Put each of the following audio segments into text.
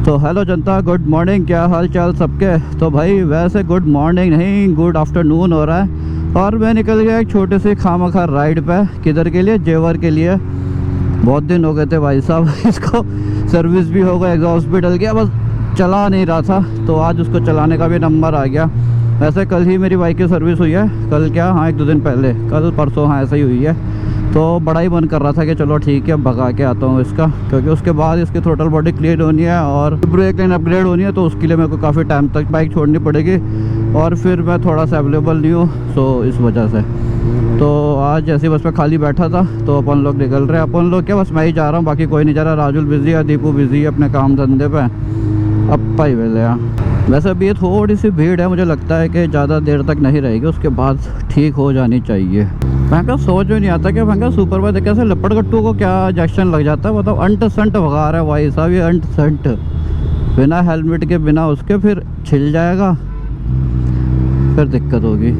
तो हेलो जनता, good morning. क्या हाल चाल सबके। तो भाई वैसे गुड मॉर्निंग नहीं, गुड आफ्टरनून हो रहा है। और मैं निकल गया एक छोटे से खामखा राइड पे। किधर के लिए? जेवर के लिए। बहुत दिन हो गए थे भाई साहब इसको सर्विस भी हो गया, एग्जॉस्ट भी डल गया, बस चला नहीं रहा था। तो आज उसको चलाने का भी नंबर आ गया। वैसे कल ही मेरी बाइक की सर्विस हुई है। कल क्या, हाँ 1-2 दिन पहले, कल परसों, हाँ ऐसा ही हुई है। तो बड़ा ही मन कर रहा था कि चलो ठीक है भगा के आता हूँ इसका, क्योंकि उसके बाद इसकी थ्रोटल बॉडी क्लीन होनी है और ब्रेक लाइन अपग्रेड होनी है। तो उसके लिए मेरे को काफ़ी टाइम तक बाइक छोड़नी पड़ेगी और फिर मैं थोड़ा सा अवेलेबल नहीं हूँ, सो इस वजह से। तो आज ऐसे बस में खाली बैठा था तो अपन लोग निकल रहे हैं। अपन लोग क्या, बस मैं ही जा रहा हूँ, बाकी कोई नहीं जा रहा। राजुल बिजी है, दीपू बिजी है अपने काम धंधे पे, अप्पा ही वेले हैं। वैसे अभी ये थोड़ी सी भीड़ है, मुझे लगता है कि ज़्यादा देर तक नहीं रहेगी, उसके बाद ठीक हो जानी चाहिए। भैंका सोच में नहीं आता कि भैंका सुपर बाइक कैसे लपड़ गट्टू को क्या इंजेक्शन लग जाता है, बताओ। अंट संट भगा रहा है भाई साहब ये, अंट संट बिना हेलमेट के, बिना उसके, फिर छिल जाएगा, फिर दिक्कत होगी।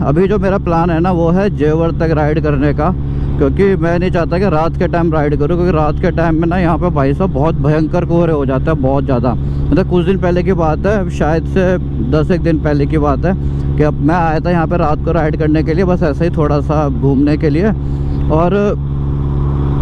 अभी जो मेरा प्लान है ना वो है जेवर तक राइड करने का, क्योंकि मैं नहीं चाहता कि रात के टाइम राइड करूँ, क्योंकि रात के टाइम में ना यहाँ पे भाई साहब बहुत भयंकर कोहरे हो जाता है, बहुत ज़्यादा। मतलब कुछ दिन पहले की बात है, शायद से 10 दिन पहले की बात है, कि अब मैं आया था यहाँ पे रात को राइड करने के लिए, बस ऐसे ही थोड़ा सा घूमने के लिए, और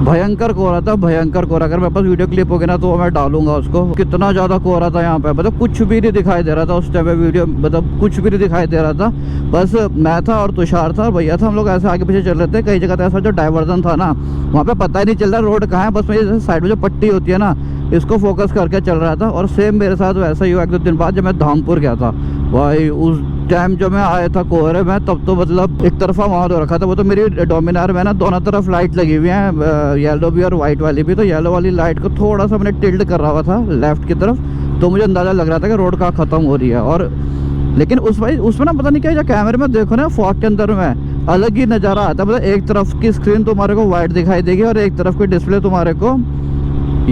भयंकर कोहरा था, भयंकर कोहरा। अगर मेरे पास वीडियो क्लिप होगी ना तो मैं डालूंगा उसको। कितना ज़्यादा कोहरा था यहाँ पे, मतलब कुछ भी नहीं दिखाई दे रहा था उस टाइम पे वीडियो, मतलब कुछ भी नहीं दिखाई दे रहा था। बस मैं था और तुषार था और भैया था, हम लोग ऐसे आगे पीछे चल रहे थे। कई जगह तो ऐसा जो डाइवर्जन था ना, वहाँ पे पता ही नहीं चल रहा रोड कहाँ है, बस मैं साइड में जो पट्टी होती है ना, इसको फोकस करके चल रहा था। और सेम मेरे साथ वैसा ही हुआ 1-2 दिन बाद, जब मैं धामपुर गया था भाई। उस टाइम जो मैं आया था कोहरे में, तब तो मतलब एक तरफा माहौल हो रखा था। वो तो मेरी डोमिनार में ना दोनों तरफ लाइट लगी हुई हैं, येलो भी और वाइट वाली भी। तो येलो वाली लाइट को थोड़ा सा मैंने टिल्ट कर रहा था लेफ्ट की तरफ, तो मुझे अंदाज़ा लग रहा था कि रोड कहाँ ख़त्म हो रही है। और लेकिन उसमें ना पता नहीं क्या, जो कैमरे में देखो ना फॉग के अंदर में अलग ही नज़ारा आता है। मतलब एक तरफ की स्क्रीन तुम्हारे को वाइट दिखाई देगी और एक तरफ की डिस्प्ले तुम्हारे को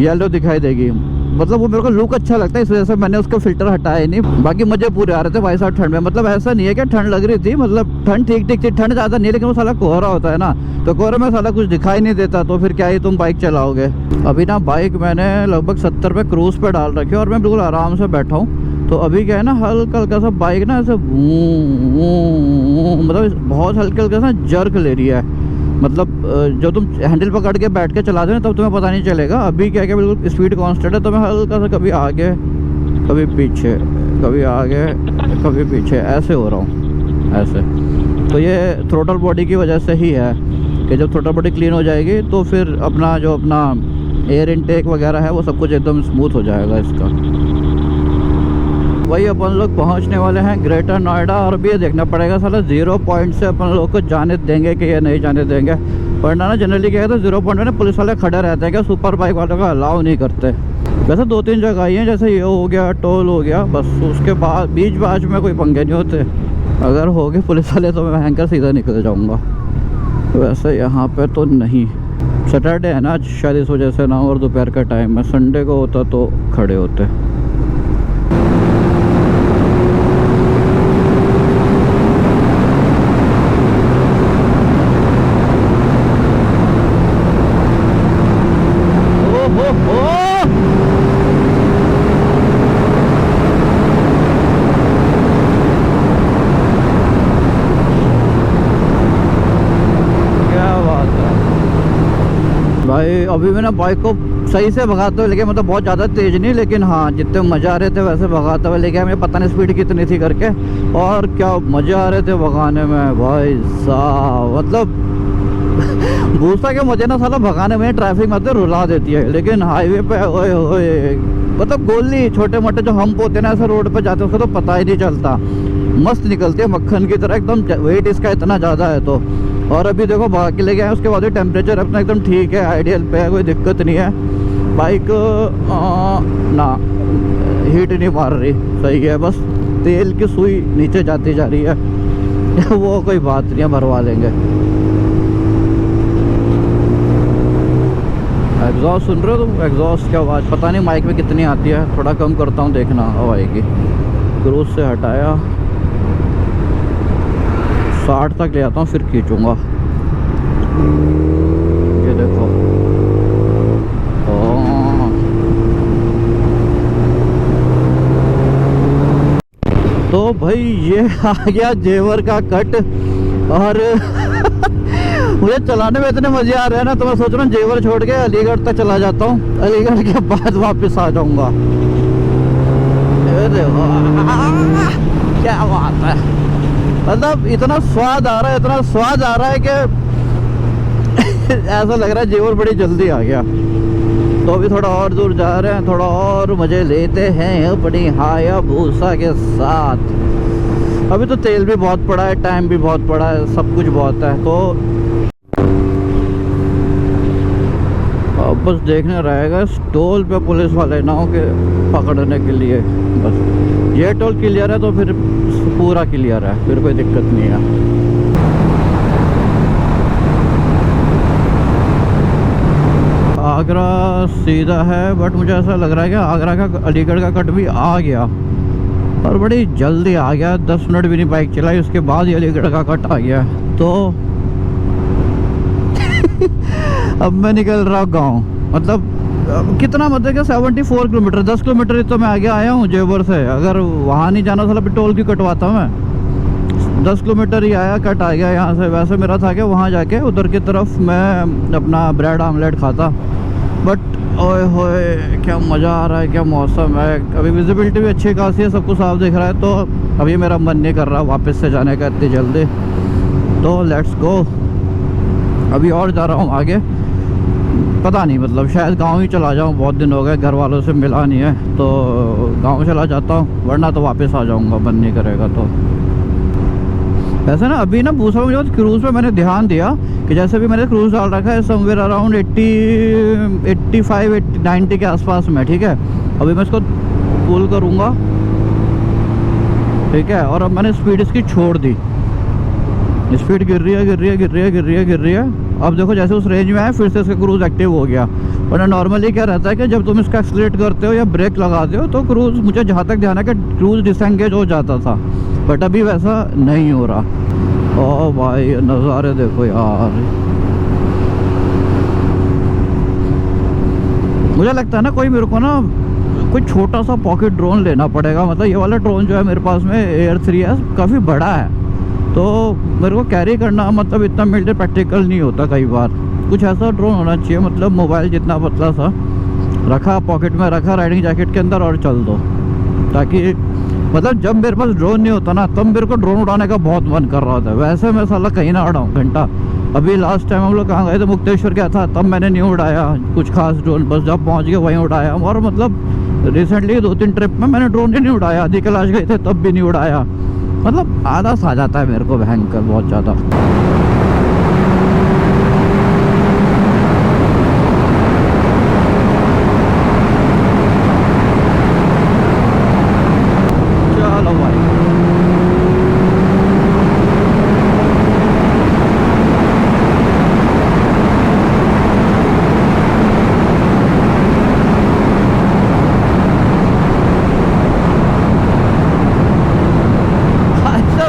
येलो दिखाई देगी। मतलब वो मेरे को लुक अच्छा लगता है, इस वजह से मैंने उसका फिल्टर हटाया नहीं। बाकी मजे पूरे आ रहे थे भाई साहब ठंड में। मतलब ऐसा नहीं है कि ठंड लग रही थी, मतलब ठंड ठीक ठीक थी, ठंड ज़्यादा नहीं, लेकिन वो साला कोहरा होता है ना, तो कोहरे में साला कुछ दिखाई नहीं देता, तो फिर क्या ही तुम बाइक चलाओगे। अभी ना बाइक मैंने लगभग 70 पे क्रूज पे डाल रखी है और मैं बिल्कुल आराम से बैठा हूँ। तो अभी क्या है ना, हल्का हल्का सा बाइक ना ऐसे मतलब बहुत हल्के हल्के सा जर्क ले रही है। मतलब जो तुम हैंडल पकड़ के बैठ के चला दो ना, तब तुम्हें पता नहीं चलेगा। अभी क्या क्या बिल्कुल स्पीड कांस्टेंट है, तो मैं हल्का सा कभी आगे कभी पीछे, कभी आगे कभी पीछे, ऐसे हो रहा हूँ ऐसे। तो ये थ्रोटल बॉडी की वजह से ही है कि जब थ्रोटल बॉडी क्लीन हो जाएगी तो फिर अपना जो अपना एयर इनटेक वगैरह है वो सब कुछ एकदम स्मूथ हो जाएगा इसका। वही अपन लोग पहुंचने वाले हैं ग्रेटर नोएडा। और भी ये देखना पड़ेगा साला 0 पॉइंट से अपन लोग को जाने देंगे कि ये नहीं जाने देंगे। वरना ना जनरली क्या है, तो 0 पॉइंट में ना पुलिस वाले खड़े रहते हैं, क्या सुपर बाइक वालों का अलाउ नहीं करते। वैसे 2-3 जगह ही हैं, जैसे ये हो गया, टोल हो गया, बस उसके बाद बीच बाज में कोई पंगे नहीं होते। अगर हो गए पुलिस वाले तो मैं भयंकर सीधा निकल जाऊँगा। वैसे यहाँ पर तो नहीं, सैटरडे है ना आज, शायद इस वजह से ना, और दोपहर का टाइम है। संडे को होता तो खड़े होते। भाई अभी मैं ना बाइक को सही से भगाते हुए लेके, मतलब बहुत ज़्यादा तेज़ नहीं, लेकिन हाँ जितने मज़े आ रहे थे वैसे भगाते हुए लेके। हमें पता नहीं स्पीड कितनी थी करके, और क्या मज़े आ रहे थे भगाने में भाई साहब। मतलब भूसा के मजे ना साला भगाने में ट्रैफिक में तो रुला देती है, लेकिन हाईवे पे ओए ओए, मतलब गोली छोटे मोटे जो हम्प होते हैं ना ऐसे रोड पे जाते हैं, उसका तो पता ही नहीं चलता। मस्त निकलती है मक्खन की तरह एकदम, वेट इसका इतना ज़्यादा है तो। और अभी देखो भाग के ले गए हैं, उसके बाद टेम्परेचर अपना एकदम ठीक है, आइडियल पे है, कोई दिक्कत नहीं है। बाइक ना हीट नहीं मार रही, सही है, बस तेल की सुई नीचे जाती जा रही है वो कोई बात नहीं है, भरवा लेंगे। एग्जॉस्ट सुन रहे हो तुम? एग्जॉस्ट की आवाज़ पता नहीं माइक में कितनी आती है, थोड़ा कम करता हूँ, देखना अब आएगी। क्रूज से हटाया, 60 तक ले आता हूँ, फिर खींचूँगा। ये देखो तो भाई ये आ गया जेवर का कट। और मुझे चलाने में इतने मजे आ रहे हैं ना, तो मैं सोच रहा हूँ जेवर छोड़ के अलीगढ़ तक चला जाता हूँ, अलीगढ़ के बाद वापस आ जाऊंगा। क्या बात है, मतलब इतना स्वाद आ रहा है, इतना स्वाद आ रहा है कि ऐसा लग रहा है जेवर बड़ी जल्दी आ गया। तो अभी थोड़ा और दूर जा रहे हैं, थोड़ा और मजे लेते हैं अपनी हायाबुसा के साथ। अभी तो तेल भी बहुत पड़ा है, टाइम भी बहुत पड़ा है, सब कुछ बहुत है। तो अब बस देखने रहेगा टोल पे पुलिस वाले ना हो के पकड़ने के लिए। बस ये टोल क्लियर है तो फिर पूरा क्लियर है, फिर कोई दिक्कत नहीं है। आगरा सीधा है, बट मुझे ऐसा लग रहा है कि आगरा का अलीगढ़ का कट भी आ गया, और बड़ी जल्दी आ गया। 10 मिनट भी नहीं बाइक चलाई, उसके बाद ही अलीगढ़ का कट आ गया। तो अब मैं निकल रहा गांव, मतलब कितना, मतलब कि 74 किलोमीटर, 10 किलोमीटर ही तो मैं आगे आया हूँ जेवर से। अगर वहाँ नहीं जाना था फिर टोल क्यों कटवाता मैं। 10 किलोमीटर ही आया, कट आ गया यहाँ से। वैसे मेरा था कि वहाँ जाके उधर की तरफ मैं अपना ब्रेड आमलेट खाता, बट ओए होए क्या मज़ा आ रहा है, क्या मौसम है। अभी विजिबिलिटी भी अच्छी खासी है, सब कुछ साफ दिख रहा है। तो अभी मेरा मन नहीं कर रहा वापस से जाने का इतनी जल्दी, तो लेट्स गो। अभी और जा रहा हूँ आगे, पता नहीं, मतलब शायद गांव ही चला जाऊँ। बहुत दिन हो गए घर वालों से मिला नहीं है, तो गांव चला जाता हूँ, वरना तो वापस आ जाऊँगा, मन नहीं करेगा तो। वैसे ना अभी ना पूछा मुझे क्रूज़ पे मैंने ध्यान दिया कि जैसे भी मैंने क्रूज़ डाल रखा है समवेयर अराउंड 85-90 के आसपास में, ठीक है। अभी मैं इसको पुल करूँगा, ठीक है, और अब मैंने स्पीड इसकी छोड़ दी। स्पीड गिर रही है, गिर रही है, गिर रही है, गिर रही है, गिर रही है। अब देखो जैसे उस रेंज में आए फिर से इसका क्रूज़ एक्टिव हो गया। वरना नॉर्मली क्या रहता है कि जब तुम इसका एक्सीलरेट करते हो या ब्रेक लगाते हो तो क्रूज़, मुझे जहाँ तक ध्यान है कि क्रूज़ डिसएंगेज हो जाता था, बट अभी वैसा नहीं हो रहा। ओ भाई नज़ारे देखो यार, मुझे लगता है ना कोई मेरे को ना कोई छोटा सा पॉकेट ड्रोन लेना पड़ेगा। मतलब ये वाला ड्रोन जो है मेरे पास में Air 3s काफ़ी बड़ा है, तो मेरे को कैरी करना मतलब इतना मिलते प्रैक्टिकल नहीं होता कई बार। कुछ ऐसा ड्रोन होना चाहिए, मतलब मोबाइल जितना पतला सा, रखा पॉकेट में, रखा राइडिंग जैकेट के अंदर और चल दो। ताकि मतलब जब मेरे पास ड्रोन नहीं होता ना, तब मेरे को ड्रोन उड़ाने का बहुत मन कर रहा था। वैसे मैं साला कहीं ना उड़ाऊँ घंटा। अभी लास्ट टाइम हम लोग कहाँ गए थे, मुक्तेश्वर गया था, तब मैंने नहीं उड़ाया कुछ खास ड्रोन, बस जब पहुँच गए वहीं उड़ाया। और मतलब रिसेंटली 2-3 ट्रिप में मैंने ड्रोन ही नहीं उड़ाया। आदि कैलाश गए थे तब भी नहीं उड़ाया। मतलब आलस आ जाता है मेरे को भयंकर, बहुत ज़्यादा। चलो भाई,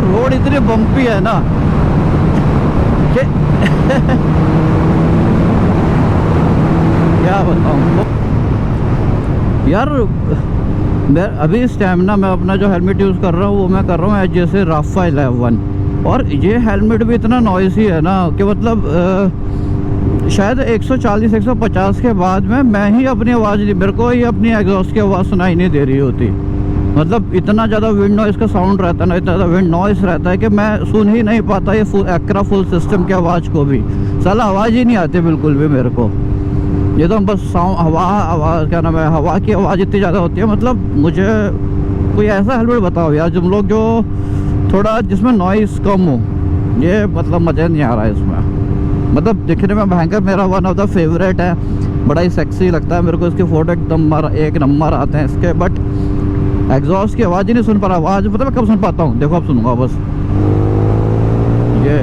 रोड इतनी बम्पी है ना कि क्या बताऊँ यार। मैं अभी इस टाइम ना मैं अपना जो हेलमेट यूज़ कर रहा हूँ वो मैं कर रहा हूँ जैसे राफा 11, और ये हेलमेट भी इतना नॉइसी है ना कि मतलब शायद 140-150 के बाद में मैं ही अपनी आवाज़, मेरे को ही अपनी एग्जॉस्ट की आवाज़ सुनाई नहीं दे रही होती। मतलब इतना ज़्यादा विंड नॉइस का साउंड रहता है ना, इतना ज़्यादा विंड नॉइस रहता है कि मैं सुन ही नहीं पाता ये फुल सिस्टम की आवाज़ को भी। साला आवाज़ ही नहीं आती बिल्कुल भी मेरे को। ये तो बस साउंड, आवाज़ क्या नाम है, हवा की आवाज़ इतनी ज़्यादा होती है। मतलब मुझे कोई ऐसा हेलमेट बताओ यार तुम लोग जो थोड़ा जिसमें नॉइस कम हो। ये मतलब मज़ा नहीं आ रहा है इसमें। मतलब दिखने में भयंकर, मेरा वन ऑफ द फेवरेट है, बड़ा ही सेक्सी लगता है मेरे को। इसके फ़ोटो एकदम एक नंबर आते हैं इसके, बट एग्जॉस्ट की आवाज़ ही नहीं सुन पा रहा। आवाज़ पता मैं कब सुन पाता हूँ, देखो अब सुनूंगा बस। ये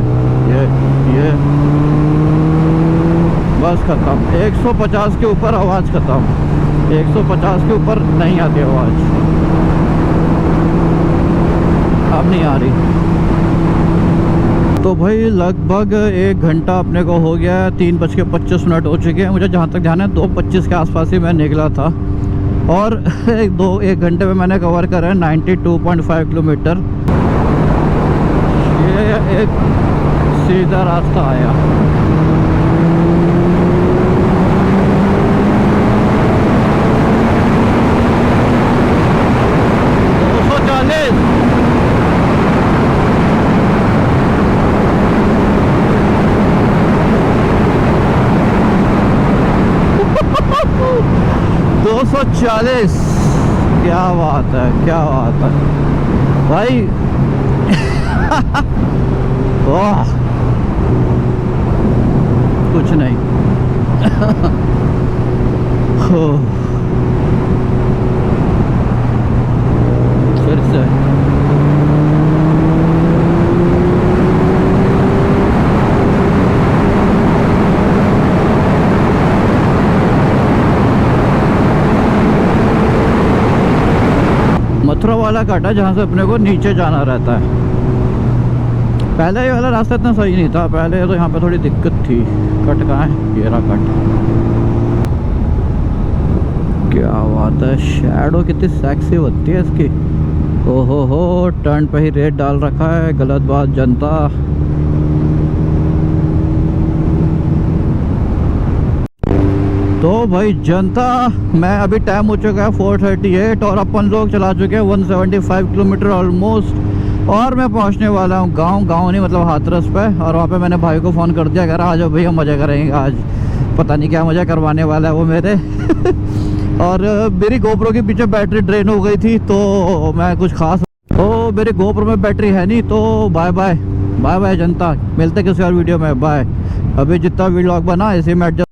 बस ख़त्म। 150 के ऊपर आवाज़ ख़त्म। 150 के ऊपर नहीं आती आवाज़, अब नहीं आ रही। तो भाई लगभग 1 घंटा अपने को हो गया है, 3:25 हो चुके हैं। मुझे जहाँ तक ध्यान है 2:25 के आसपास ही मैं निकला था, और एक घंटे में मैंने कवर करा है 92.5 किलोमीटर। ये एक सीधा रास्ता आया। दो 240। क्या बात है, क्या बात है भाई। वाह, कुछ नहीं। हो, फिर से मथुरा वाला काटा जहाँ से अपने को नीचे जाना रहता है। पहले ये वाला रास्ता इतना सही नहीं था, पहले तो यहाँ पे थोड़ी दिक्कत थी। कट कहाँ है? ये रहा कट। क्या बात है, शैडो कितनी सेक्सी होती है इसकी। ओहो हो, टर्न पे ही रेट डाल रखा है, गलत बात जनता। तो भाई जनता, मैं अभी टाइम हो चुका है 4:38 और अपन लोग चला चुके हैं 175 किलोमीटर ऑलमोस्ट। और मैं पहुंचने वाला हूँ गांव नहीं मतलब हाथरस पे। और वहाँ पे मैंने भाई को फ़ोन कर दिया, कह रहा आ जाओ भैया मज़ा करेंगे आज। पता नहीं क्या मज़ा करवाने वाला है वो मेरे। और मेरी गोप्रो के पीछे बैटरी ड्रेन हो गई थी, तो मैं कुछ खास तो मेरी गोप्रो में बैटरी है नहीं। तो बाय बाय बाय बाय जनता, मिलते किसी और वीडियो में। बाय। अभी जितना व्लॉग बना इसी में एडजस्ट